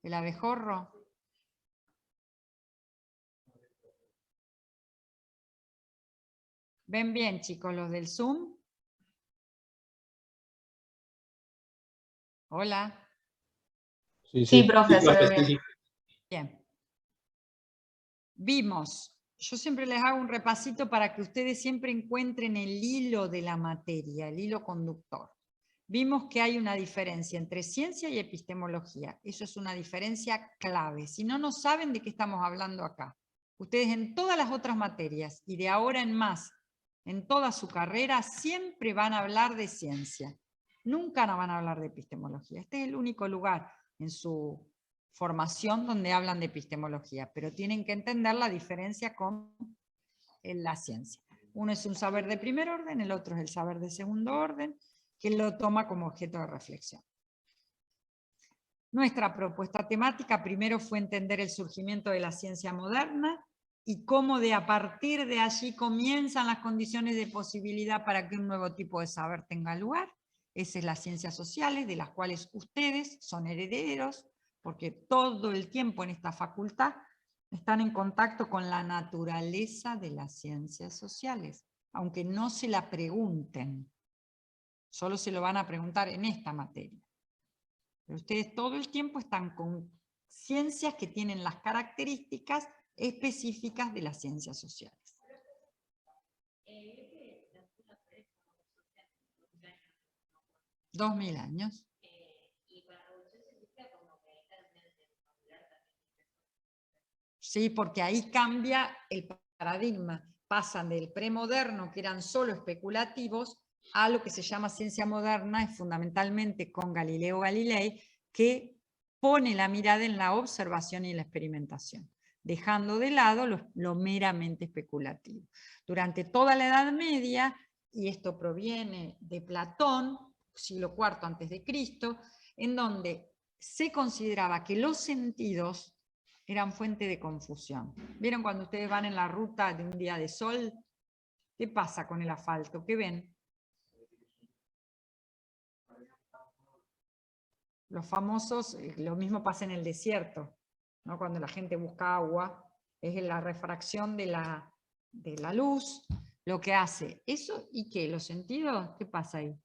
¿El abejorro? ¿Ven bien, chicos, los del Zoom? Hola. Sí, Sí, sí. profe, se ve bien. Bien. Vimos, yo siempre les hago un repasito para que ustedes siempre encuentren el hilo de la materia, el hilo conductor. Vimos que hay una diferencia entre ciencia y epistemología. Eso es una diferencia clave. Si no, no saben de qué estamos hablando acá. Ustedes en todas las otras materias y de ahora en más, en toda su carrera, siempre van a hablar de ciencia. Nunca no van a hablar de epistemología. Este es el único lugar en su formación donde hablan de epistemología, pero tienen que entender la diferencia con la ciencia. Uno es un saber de primer orden, el otro es el saber de segundo orden, que lo toma como objeto de reflexión. Nuestra propuesta temática primero fue entender el surgimiento de la ciencia moderna y cómo a partir de allí comienzan las condiciones de posibilidad para que un nuevo tipo de saber tenga lugar. Esas son las ciencias sociales, de las cuales ustedes son herederos, porque todo el tiempo en esta facultad están en contacto con la naturaleza de las ciencias sociales, aunque no se la pregunten. Solo se lo van a preguntar en esta materia. Pero ustedes todo el tiempo están con ciencias que tienen las características específicas de las ciencias sociales. $2000 años. Sí, porque ahí cambia el paradigma. Pasan del premoderno, que eran solo especulativos, a lo que se llama ciencia moderna, es fundamentalmente con Galileo Galilei, que pone la mirada en la observación y la experimentación, dejando de lado lo meramente especulativo. Durante toda la Edad Media, y esto proviene de Platón, siglo IV a.C., en donde se consideraba que los sentidos eran fuente de confusión. ¿Vieron cuando ustedes van en la ruta de un día de sol? ¿Qué pasa con el asfalto? ¿Qué ven? Los famosos, lo mismo pasa en el desierto, ¿no? Cuando la gente busca agua, es la refracción de la luz lo que hace. ¿Eso y qué? ¿Los sentidos? ¿Qué pasa ahí?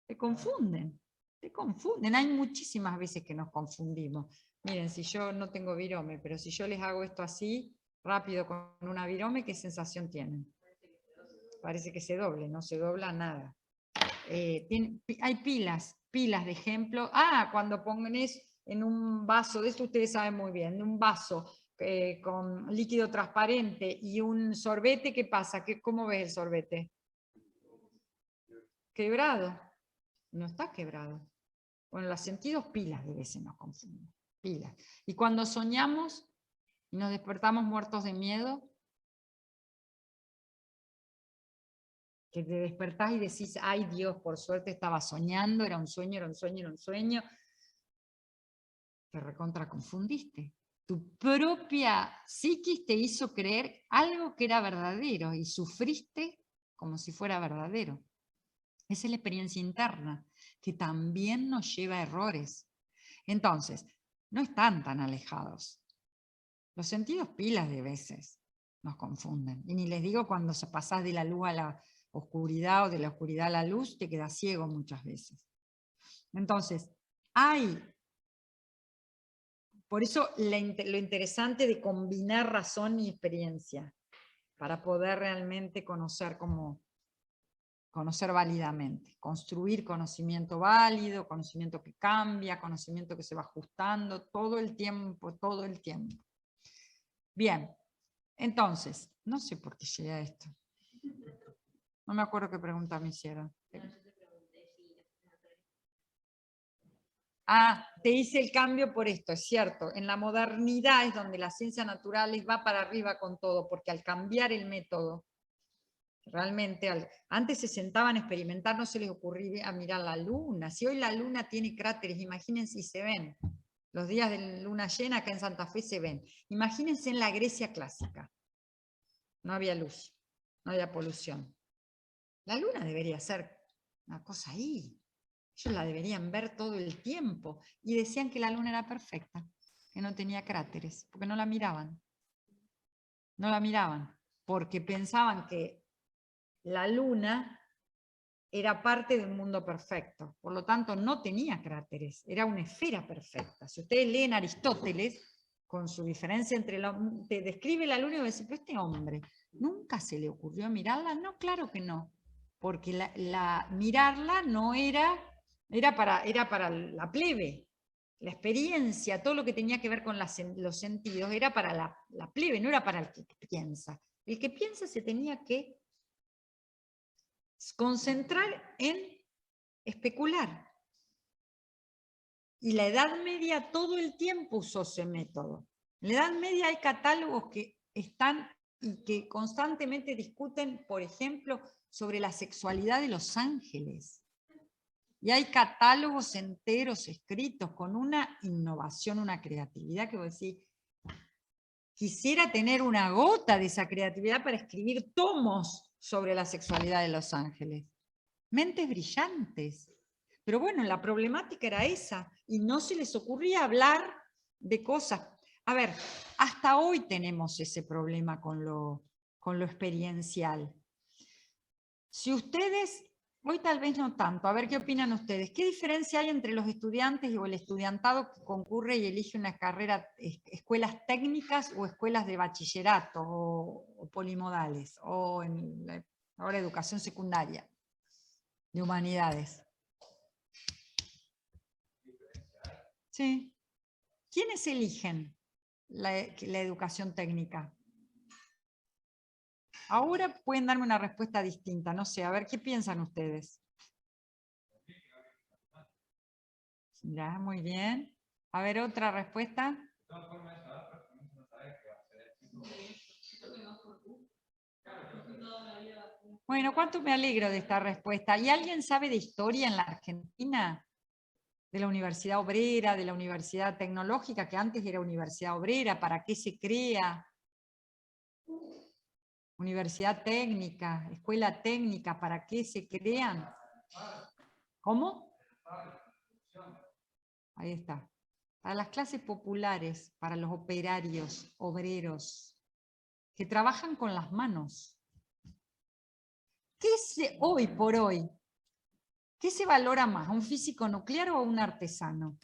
Se confunden, se confunden. Hay muchísimas veces que nos confundimos. Miren, si yo no tengo virome, pero si yo les hago esto así, rápido con una virome, ¿qué sensación tienen? Parece que se doble, no se dobla nada. Hay pilas de ejemplo. Cuando pones en un vaso, de esto ustedes saben muy bien, en un vaso con líquido transparente y un sorbete, ¿qué pasa? ¿Cómo ves el sorbete? Quebrado. No está quebrado. Bueno, los sentidos pilas de veces nos confunden. Pilas. Y cuando soñamos y nos despertamos muertos de miedo, que te despertás y decís, ay Dios, por suerte estaba soñando, era un sueño, era un sueño, era un sueño. Te recontra confundiste. Tu propia psiquis te hizo creer algo que era verdadero y sufriste como si fuera verdadero. Esa es la experiencia interna, que también nos lleva a errores. Entonces, no están tan alejados. Los sentidos pilas de veces nos confunden. Y ni les digo cuando se pasás de la luz a la oscuridad o de la oscuridad a la luz, te quedas ciego muchas veces. Entonces, por eso lo interesante de combinar razón y experiencia, para poder realmente conocer válidamente, construir conocimiento válido, conocimiento que cambia, conocimiento que se va ajustando todo el tiempo, todo el tiempo. Bien, entonces, no sé por qué llegué a esto. No me acuerdo qué pregunta me hicieron. Te hice el cambio por esto, es cierto. En la modernidad es donde las ciencias naturales va para arriba con todo, porque al cambiar el método, realmente, antes se sentaban a experimentar, no se les ocurría mirar la luna. Si hoy la luna tiene cráteres, imagínense si se ven. Los días de luna llena acá en Santa Fe se ven. Imagínense en la Grecia clásica. No había luz, no había polución. La luna debería ser una cosa ahí. Ellos la deberían ver todo el tiempo. Y decían que la luna era perfecta, que no tenía cráteres, porque no la miraban. No la miraban, porque pensaban que la luna era parte de un mundo perfecto. Por lo tanto, no tenía cráteres, era una esfera perfecta. Si ustedes leen Aristóteles, con su diferencia entre te describe la luna y dice, pero este hombre, ¿nunca se le ocurrió mirarla? No, claro que no, porque mirarla no era para la plebe. La experiencia, todo lo que tenía que ver con los sentidos, era para la plebe, no era para el que piensa. El que piensa se tenía que concentrar en especular. Y la Edad Media todo el tiempo usó ese método. En la Edad Media hay catálogos que están y que constantemente discuten, por ejemplo, sobre la sexualidad de los ángeles. Y hay catálogos enteros escritos con una innovación, una creatividad que vos decís, quisiera tener una gota de esa creatividad para escribir tomos sobre la sexualidad de los ángeles. Mentes brillantes. Pero bueno, la problemática era esa, y no se les ocurría hablar de cosas. A ver, hasta hoy tenemos ese problema con lo experiencial. Si ustedes, hoy tal vez no tanto, a ver qué opinan ustedes, ¿qué diferencia hay entre los estudiantes o el estudiantado que concurre y elige una carrera, escuelas técnicas o escuelas de bachillerato o polimodales, o ahora educación secundaria, de humanidades? Sí. ¿Quiénes eligen la educación técnica? Ahora pueden darme una respuesta distinta, no sé, a ver qué piensan ustedes. Ya, muy bien. A ver, otra respuesta. Bueno, cuánto me alegro de esta respuesta. ¿Y alguien sabe de historia en la Argentina? De la Universidad Obrera, de la Universidad Tecnológica, que antes era Universidad Obrera, ¿para qué se crea? Universidad Técnica, Escuela Técnica, ¿para qué se crean? ¿Cómo? Ahí está. Para las clases populares, para los operarios, obreros, que trabajan con las manos. Hoy por hoy, qué se valora más, un físico nuclear o un artesano?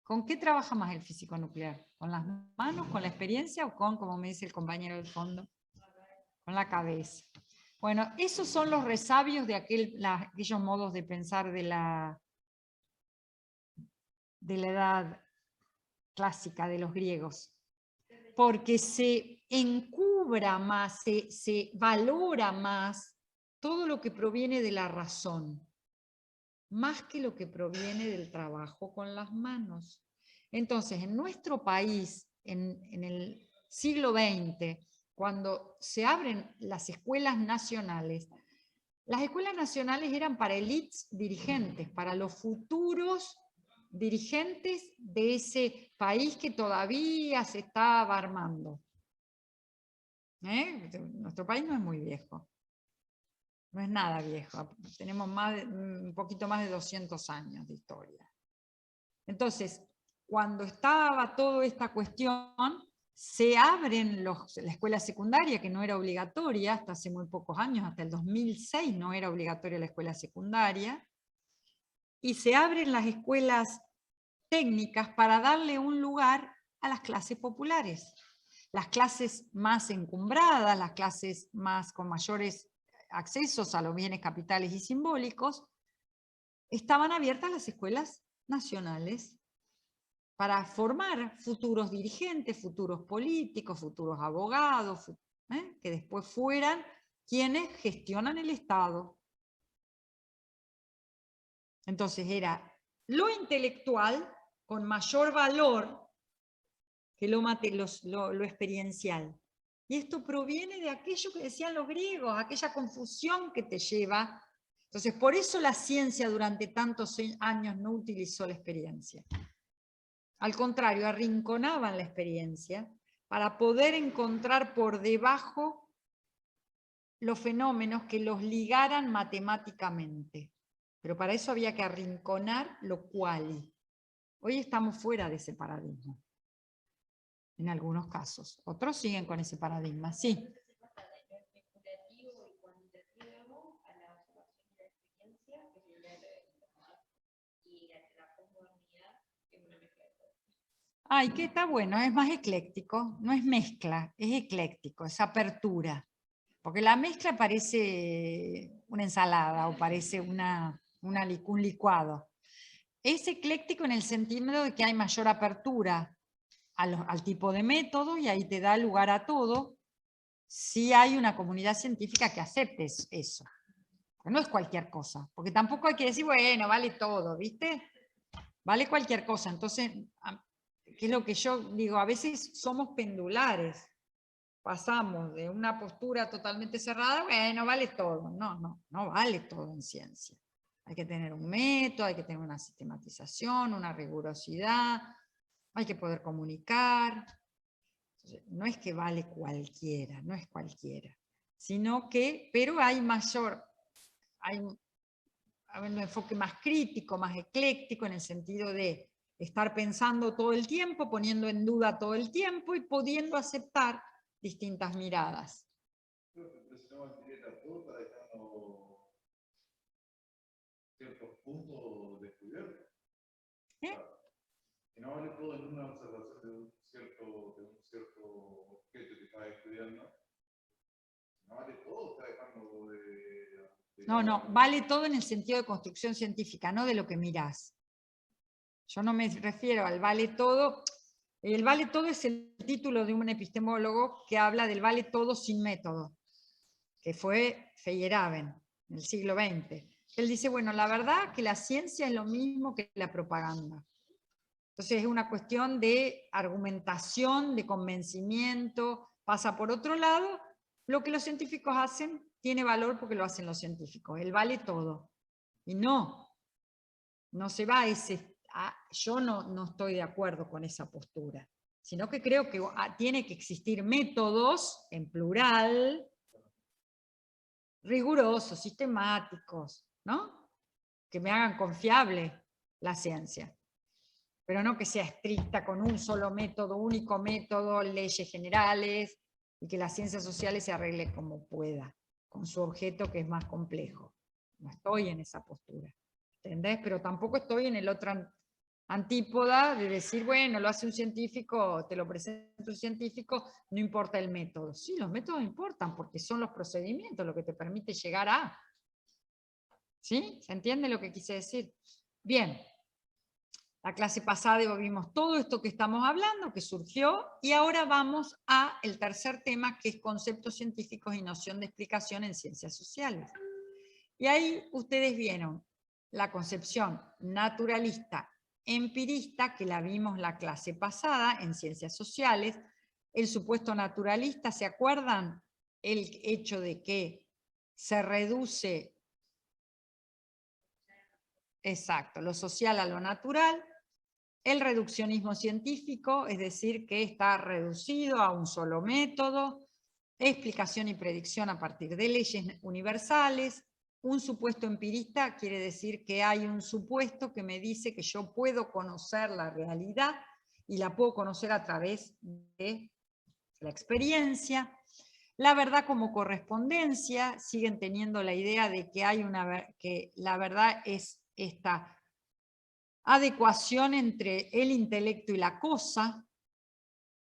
¿Con qué trabaja más el físico nuclear? ¿Con las manos, con la experiencia o con, como me dice el compañero del fondo, con la cabeza? Bueno, esos son los resabios de aquellos modos de pensar de la edad clásica de los griegos. Porque se encubra más, se valora más todo lo que proviene de la razón, más que lo que proviene del trabajo con las manos. Entonces, en nuestro país, en el siglo XX, cuando se abren las escuelas nacionales eran para élites dirigentes, para los futuros dirigentes de ese país que todavía se estaba armando. Nuestro país no es muy viejo, no es nada viejo, tenemos un poquito más de 200 años de historia. Entonces, cuando estaba toda esta cuestión, se abren la escuela secundaria, que no era obligatoria hasta hace muy pocos años, hasta el 2006 no era obligatoria la escuela secundaria, y se abren las escuelas técnicas para darle un lugar a las clases populares. Las clases más encumbradas, las clases con mayores accesos a los bienes capitales y simbólicos, estaban abiertas las escuelas nacionales para formar futuros dirigentes, futuros políticos, futuros abogados, que después fueran quienes gestionan el Estado. Entonces era lo intelectual con mayor valor que lo experiencial. Y esto proviene de aquello que decían los griegos, aquella confusión que te lleva. Entonces, por eso la ciencia durante tantos años no utilizó la experiencia. Al contrario, arrinconaban la experiencia para poder encontrar por debajo los fenómenos que los ligaran matemáticamente. Pero para eso había que arrinconar lo quali. Hoy estamos fuera de ese paradigma, en algunos casos. Otros siguen con ese paradigma, sí. Ay, que está bueno, es más ecléctico, no es mezcla, es ecléctico, es apertura. Porque la mezcla parece una ensalada o parece un licuado. Es ecléctico en el sentido de que hay mayor apertura al tipo de método y ahí te da lugar a todo si hay una comunidad científica que acepte eso. No es cualquier cosa, porque tampoco hay que decir, bueno, vale todo, ¿viste? Vale cualquier cosa. Entonces, ¿qué es lo que yo digo? A veces somos pendulares. Pasamos de una postura totalmente cerrada, bueno, vale todo. No vale todo en ciencia. Hay que tener un método, hay que tener una sistematización, una rigurosidad, hay que poder comunicar. Entonces, no es que vale cualquiera, no es cualquiera, sino que, pero hay un enfoque más crítico, más ecléctico, en el sentido de estar pensando todo el tiempo, poniendo en duda todo el tiempo y pudiendo aceptar distintas miradas. Ciertos puntos descubiertos. ¿Eh? Y no vale todo en una observación de un cierto objeto que estás estudiando. No vale todo, está dejando de No, vale todo en el sentido de construcción científica, no de lo que mirás. Yo no me refiero al vale todo. El vale todo es el título de un epistemólogo que habla del vale todo sin método, que fue Feyerabend, en el siglo XX. Él dice, bueno, la verdad que la ciencia es lo mismo que la propaganda. Entonces es una cuestión de argumentación, de convencimiento, pasa por otro lado. Lo que los científicos hacen tiene valor porque lo hacen los científicos. Él vale todo. Y no se va a ese... yo no estoy de acuerdo con esa postura, sino que creo que tiene que existir métodos, en plural, rigurosos, sistemáticos, ¿no? Que me hagan confiable la ciencia. Pero no que sea estricta con un solo método, único método, leyes generales, y que las ciencias sociales se arregle como pueda, con su objeto que es más complejo. No estoy en esa postura, ¿entendés? Pero tampoco estoy en el otro antípoda de decir, bueno, lo hace un científico, te lo presenta un científico, no importa el método. Sí, los métodos importan, porque son los procedimientos lo que te permite llegar a... ¿Sí? ¿Se entiende lo que quise decir? Bien. La clase pasada vimos todo esto que estamos hablando, que surgió, y ahora vamos al tercer tema, que es conceptos científicos y noción de explicación en ciencias sociales. Y ahí ustedes vieron la concepción naturalista empirista, que la vimos la clase pasada en ciencias sociales, el supuesto naturalista, ¿se acuerdan? El hecho de que se reduce, exacto, lo social a lo natural. El reduccionismo científico, es decir, que está reducido a un solo método, explicación y predicción a partir de leyes universales. Un supuesto empirista quiere decir que hay un supuesto que me dice que yo puedo conocer la realidad y la puedo conocer a través de la experiencia. La verdad como correspondencia, siguen teniendo la idea de que la verdad es esta adecuación entre el intelecto y la cosa.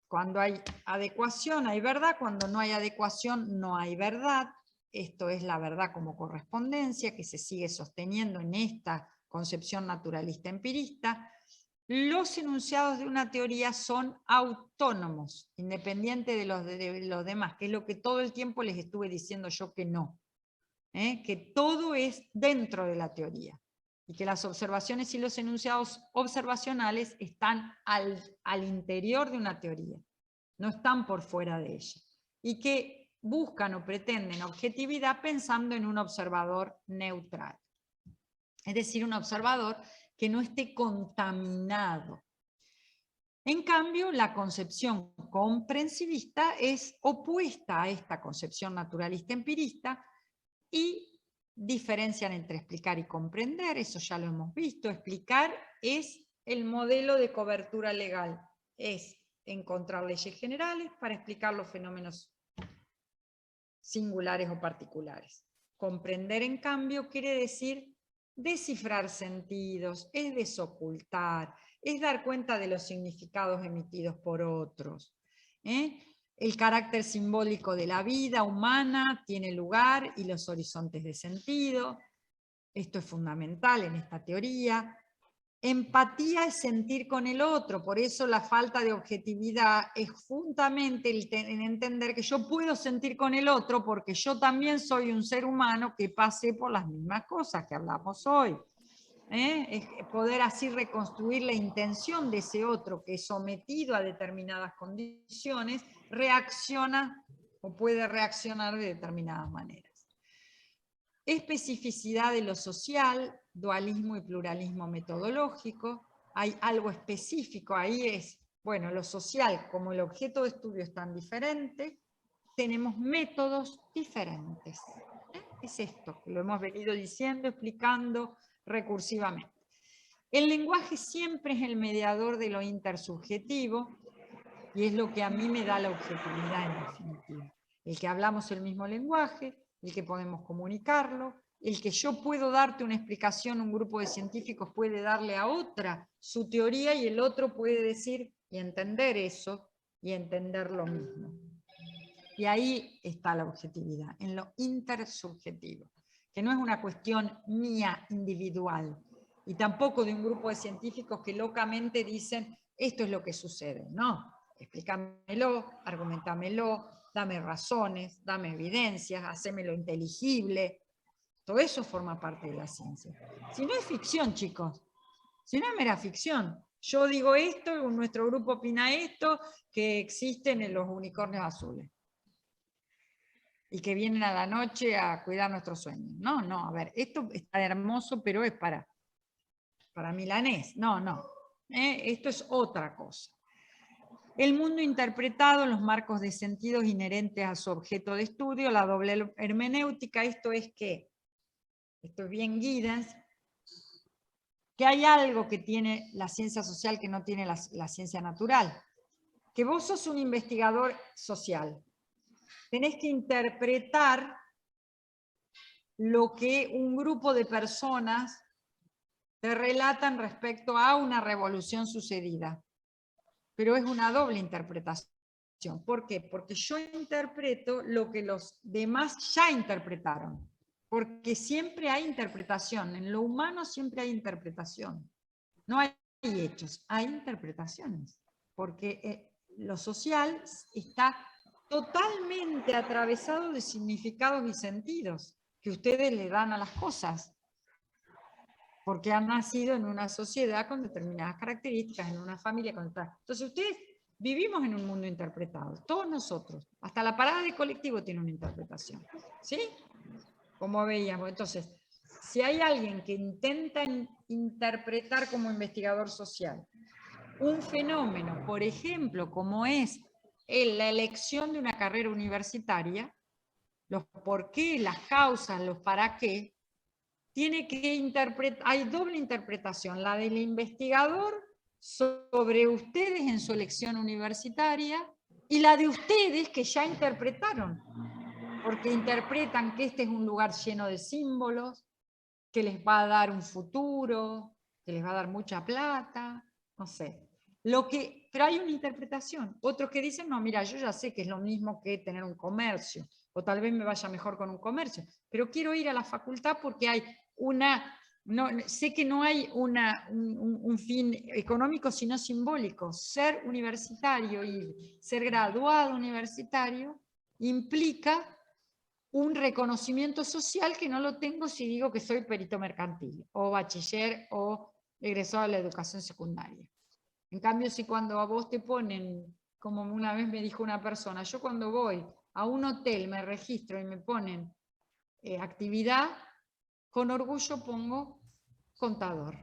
Cuando hay adecuación hay verdad, cuando no hay adecuación no hay verdad. Esto es la verdad como correspondencia, que se sigue sosteniendo en esta concepción naturalista empirista. Los enunciados de una teoría son autónomos, independientes de los demás, que es lo que todo el tiempo les estuve diciendo yo que no. Que todo es dentro de la teoría. Y que las observaciones y los enunciados observacionales están al interior de una teoría, no están por fuera de ella. Y que buscan o pretenden objetividad pensando en un observador neutral. Es decir, un observador que no esté contaminado. En cambio, la concepción comprensivista es opuesta a esta concepción naturalista empirista y diferencian entre explicar y comprender, eso ya lo hemos visto. Explicar es el modelo de cobertura legal, es encontrar leyes generales para explicar los fenómenos singulares o particulares. Comprender, en cambio, quiere decir descifrar sentidos, es desocultar, es dar cuenta de los significados emitidos por otros. El carácter simbólico de la vida humana tiene lugar y los horizontes de sentido. Esto es fundamental en esta teoría. Empatía es sentir con el otro, por eso la falta de objetividad es fundamental en entender que yo puedo sentir con el otro porque yo también soy un ser humano que pasé por las mismas cosas que hablamos hoy. Es poder así reconstruir la intención de ese otro que sometido a determinadas condiciones reacciona o puede reaccionar de determinadas maneras. Especificidad de lo social, dualismo y pluralismo metodológico. Hay algo específico, ahí es, bueno, lo social, como el objeto de estudio es tan diferente, tenemos métodos diferentes. Es esto, que lo hemos venido diciendo, explicando recursivamente. El lenguaje siempre es el mediador de lo intersubjetivo y es lo que a mí me da la objetividad en definitiva. El que hablamos el mismo lenguaje, el que podemos comunicarlo, el que yo puedo darte una explicación, un grupo de científicos puede darle a otra su teoría y el otro puede decir y entender eso y entender lo mismo. Y ahí está la objetividad, en lo intersubjetivo, que no es una cuestión mía individual y tampoco de un grupo de científicos que locamente dicen esto es lo que sucede. No, explícamelo, argumentámelo, dame razones, dame evidencias, hacémelo inteligible. Todo eso forma parte de la ciencia. Si no es ficción, chicos, si no es mera ficción. Yo digo esto, nuestro grupo opina esto, que existen los unicornios azules y que vienen a la noche a cuidar nuestros sueños. No, no, a ver, esto está hermoso, pero es para milanés. No, no. Esto es otra cosa. El mundo interpretado, los marcos de sentidos inherentes a su objeto de estudio, la doble hermenéutica, esto es que, esto es bien Giddens, que hay algo que tiene la ciencia social que no tiene la ciencia natural. Que vos sos un investigador social. Tenés que interpretar lo que un grupo de personas te relatan respecto a una revolución sucedida. Pero es una doble interpretación. ¿Por qué? Porque yo interpreto lo que los demás ya interpretaron. Porque siempre hay interpretación. En lo humano siempre hay interpretación. No hay hechos, hay interpretaciones. Porque lo social está totalmente atravesado de significados y sentidos que ustedes le dan a las cosas. Porque han nacido en una sociedad con determinadas características, en una familia con otras. Entonces ustedes vivimos en un mundo interpretado, todos nosotros. Hasta la parada de colectivo tiene una interpretación. ¿Sí? Como veíamos. Entonces, si hay alguien que intenta interpretar como investigador social un fenómeno, por ejemplo, como es la elección de una carrera universitaria, los por qué, las causas, los para qué, tiene que interpretar, hay doble interpretación, la del investigador sobre ustedes en su elección universitaria y la de ustedes que ya interpretaron, porque interpretan que este es un lugar lleno de símbolos, que les va a dar un futuro, que les va a dar mucha plata, no sé. Pero hay una interpretación. Otros que dicen, no, mira, yo ya sé que es lo mismo que tener un comercio, o tal vez me vaya mejor con un comercio, pero quiero ir a la facultad porque hay sé que no hay un fin económico, sino simbólico. Ser universitario y ser graduado universitario implica un reconocimiento social que no lo tengo si digo que soy perito mercantil, o bachiller, o egresado a la educación secundaria. En cambio, si cuando a vos te ponen, como una vez me dijo una persona, yo cuando voy a un hotel me registro y me ponen actividad, con orgullo pongo contador.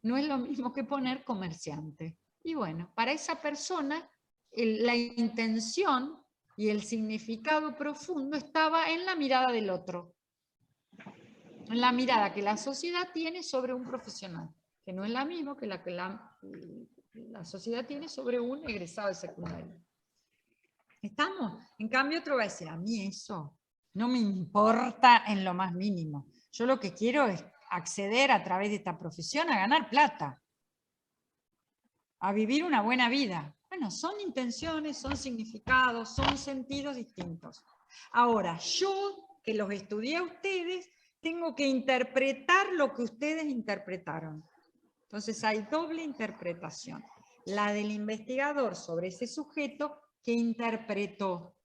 No es lo mismo que poner comerciante. Y bueno, para esa persona la intención y el significado profundo estaba en la mirada del otro, en la mirada que la sociedad tiene sobre un profesional, que no es la misma que la sociedad tiene sobre un egresado de secundaria. ¿Estamos? En cambio, otro va a decir, a mí eso no me importa en lo más mínimo. Yo lo que quiero es acceder a través de esta profesión a ganar plata, a vivir una buena vida. Bueno, son intenciones, son significados, son sentidos distintos. Ahora, yo, que los estudié a ustedes, tengo que interpretar lo que ustedes interpretaron. Entonces hay doble interpretación. La del investigador sobre ese sujeto que interpretó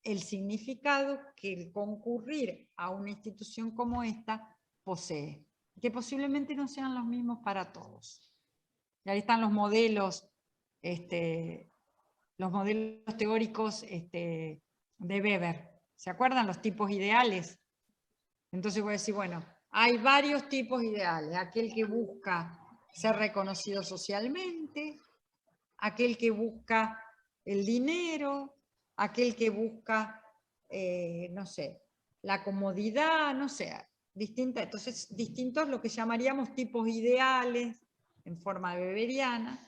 el significado que el concurrir a una institución como esta posee, que posiblemente no sean los mismos para todos. Y ahí están los modelos teóricos de Weber. ¿Se acuerdan los tipos ideales? Entonces voy a decir, bueno, hay varios tipos ideales. Aquel que busca ser reconocido socialmente, aquel que busca el dinero, aquel que busca, no sé, la comodidad, no sé, distinta. Entonces, distintos lo que llamaríamos tipos ideales en forma weberiana.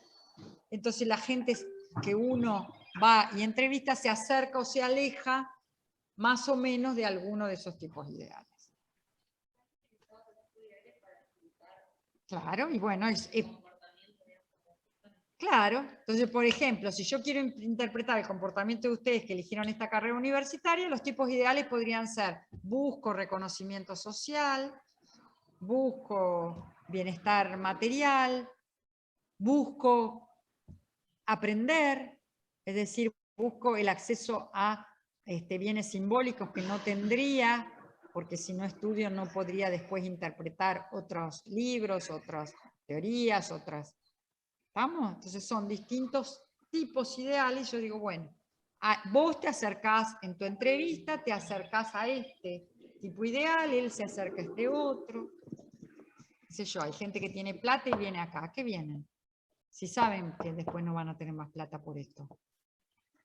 Entonces la gente que uno va y entrevista se acerca o se aleja más o menos de alguno de esos tipos ideales. Claro, y bueno, claro. Entonces, por ejemplo, si yo quiero interpretar el comportamiento de ustedes que eligieron esta carrera universitaria, los tipos ideales podrían ser: busco reconocimiento social, busco bienestar material, busco aprender, es decir, busco el acceso a bienes simbólicos que no tendría, porque si no estudio no podría después interpretar otros libros, otras teorías, otras. ¿Estamos? Entonces son distintos tipos ideales. Yo digo, bueno, vos te acercás en tu entrevista, te acercás a este tipo ideal, él se acerca a este otro. Qué sé yo, hay gente que tiene plata y viene acá. ¿A qué vienen? Si saben que después no van a tener más plata por esto.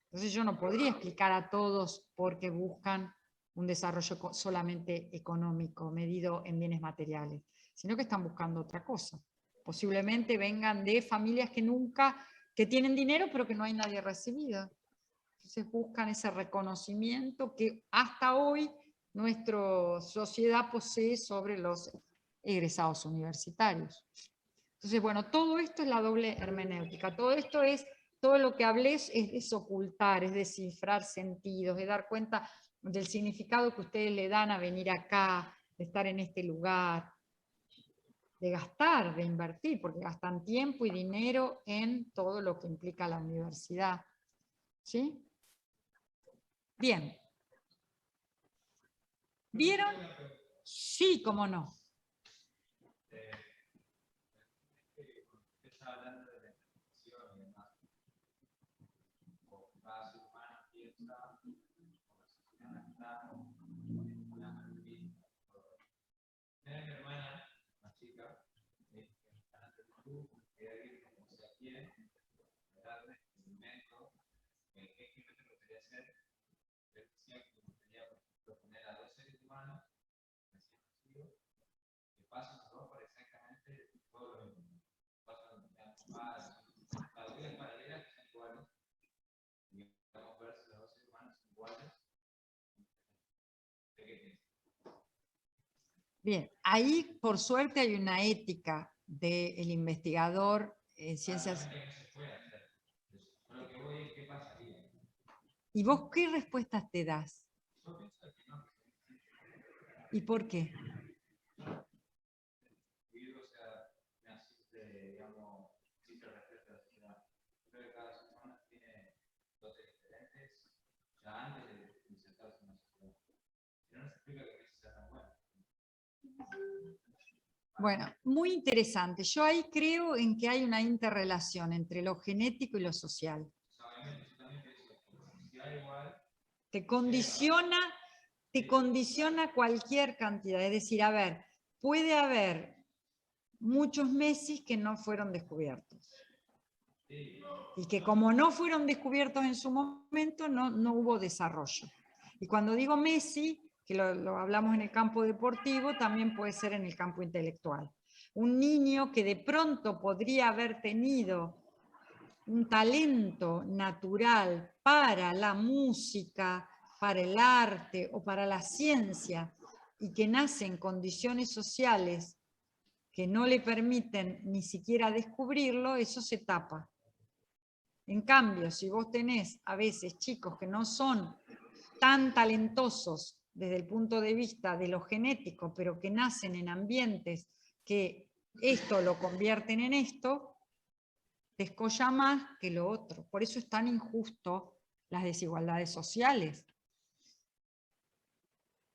Entonces yo no podría explicar a todos por qué buscan un desarrollo solamente económico, medido en bienes materiales, sino que están buscando otra cosa. Posiblemente vengan de familias que tienen dinero, pero que no hay nadie recibido. Entonces buscan ese reconocimiento que hasta hoy nuestra sociedad posee sobre los egresados universitarios. Entonces, bueno, todo esto es la doble hermenéutica. Todo lo que hablé es desocultar, es descifrar sentidos, es dar cuenta del significado que ustedes le dan a venir acá, de estar en este lugar, de gastar, de invertir, porque gastan tiempo y dinero en todo lo que implica la universidad. ¿Sí? Bien. ¿Vieron? Sí, cómo no. Bien, ahí por suerte hay una ética del investigador en ciencias. ¿Y vos qué respuestas te das? ¿Y por qué? Bueno, muy interesante. Yo ahí creo en que hay una interrelación entre lo genético y lo social. Te condiciona cualquier cantidad. Es decir, a ver, puede haber muchos Messi que no fueron descubiertos. Y que como no fueron descubiertos en su momento, no hubo desarrollo. Y cuando digo Messi, que lo hablamos en el campo deportivo, también puede ser en el campo intelectual. Un niño que de pronto podría haber tenido un talento natural para la música, para el arte o para la ciencia, y que nace en condiciones sociales que no le permiten ni siquiera descubrirlo, eso se tapa. En cambio, si vos tenés a veces chicos que no son tan talentosos desde el punto de vista de lo genético, pero que nacen en ambientes que esto lo convierten en esto, descolla más que lo otro. Por eso es tan injusto las desigualdades sociales.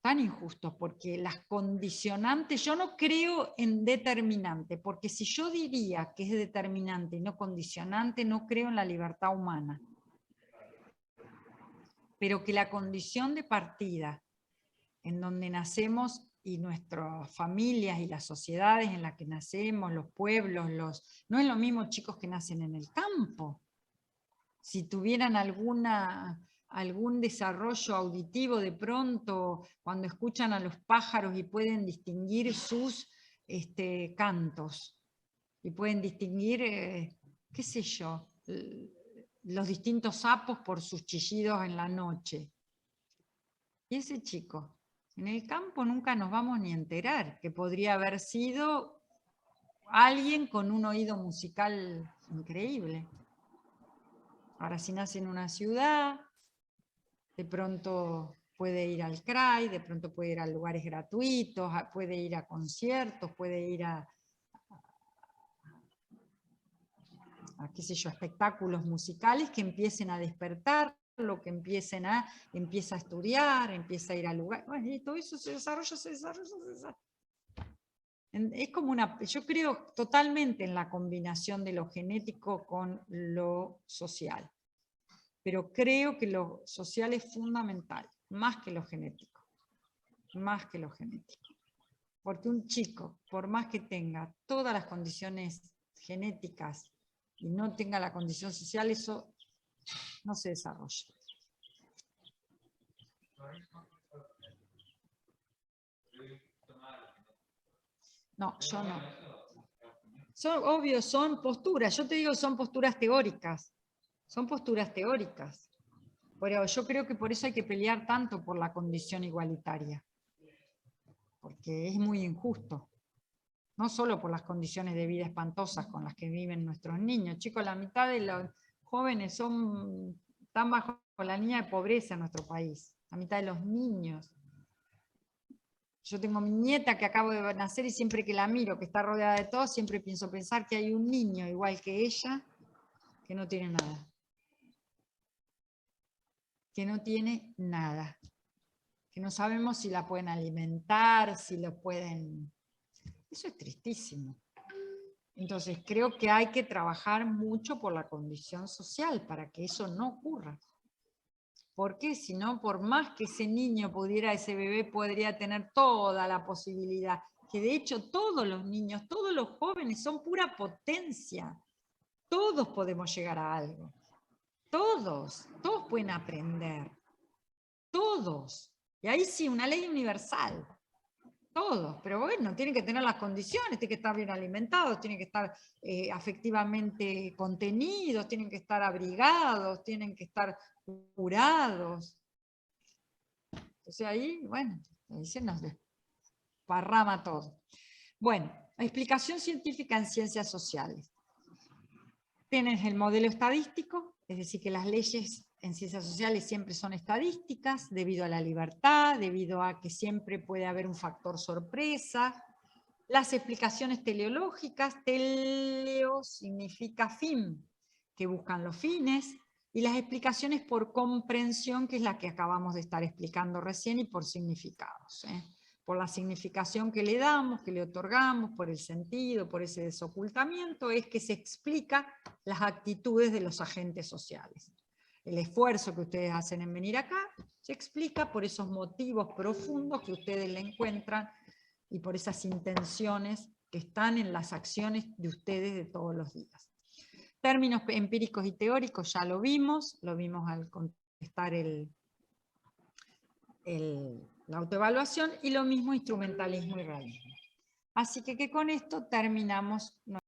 Tan injustos, porque las condicionantes, yo no creo en determinante, porque si yo diría que es determinante y no condicionante, no creo en la libertad humana. Pero que la condición de partida, en donde nacemos, y nuestras familias y las sociedades en las que nacemos, los pueblos, no es lo mismo chicos que nacen en el campo. Si tuvieran algún desarrollo auditivo de pronto, cuando escuchan a los pájaros y pueden distinguir sus cantos, y pueden distinguir, qué sé yo, los distintos sapos por sus chillidos en la noche. Y ese chico, en el campo nunca nos vamos ni a enterar, que podría haber sido alguien con un oído musical increíble. Ahora, si nace en una ciudad, de pronto puede ir al CRAI, de pronto puede ir a lugares gratuitos, puede ir a conciertos, puede ir a qué sé yo, espectáculos musicales que empiecen a despertar, lo que empieza a estudiar, empieza a ir a lugares, bueno, y todo eso se desarrolla. Es como yo creo totalmente en la combinación de lo genético con lo social, pero creo que lo social es fundamental, más que lo genético, porque un chico, por más que tenga todas las condiciones genéticas y no tenga la condición social, eso no se desarrolla. No, yo no. Obvio, son posturas, yo te digo, son posturas teóricas. Son posturas teóricas. Pero yo creo que por eso hay que pelear tanto por la condición igualitaria. Porque es muy injusto. No solo por las condiciones de vida espantosas con las que viven nuestros niños. Chicos, la mitad de los jóvenes están bajo la línea de pobreza en nuestro país. La mitad de los niños. Yo tengo mi nieta que acabo de nacer y siempre que la miro, que está rodeada de todo, siempre pienso pensar que hay un niño igual que ella que no tiene nada. Que no tiene nada. Que no sabemos si la pueden alimentar, si lo pueden... Eso es tristísimo. Entonces creo que hay que trabajar mucho por la condición social para que eso no ocurra. Porque si no, por más que ese niño ese bebé podría tener toda la posibilidad, que de hecho todos los niños, todos los jóvenes son pura potencia. Todos podemos llegar a algo. Todos pueden aprender. Todos. Y ahí sí, una ley universal. Todos, pero bueno, tienen que tener las condiciones, tienen que estar bien alimentados, tienen que estar afectivamente contenidos, tienen que estar abrigados, tienen que estar curados. Entonces ahí, bueno, ahí se nos desparrama todo. Bueno, explicación científica en ciencias sociales. Tienes el modelo estadístico, es decir, que las leyes en ciencias sociales siempre son estadísticas, debido a la libertad, debido a que siempre puede haber un factor sorpresa. Las explicaciones teleológicas, teleo significa fin, que buscan los fines, y las explicaciones por comprensión, que es la que acabamos de estar explicando recién, y por significados. Por la significación que le damos, que le otorgamos, por el sentido, por ese desocultamiento, es que se explica las actitudes de los agentes sociales. El esfuerzo que ustedes hacen en venir acá se explica por esos motivos profundos que ustedes le encuentran y por esas intenciones que están en las acciones de ustedes de todos los días. Términos empíricos y teóricos ya lo vimos al contestar la autoevaluación, y lo mismo instrumentalismo y realismo. Así que con esto terminamos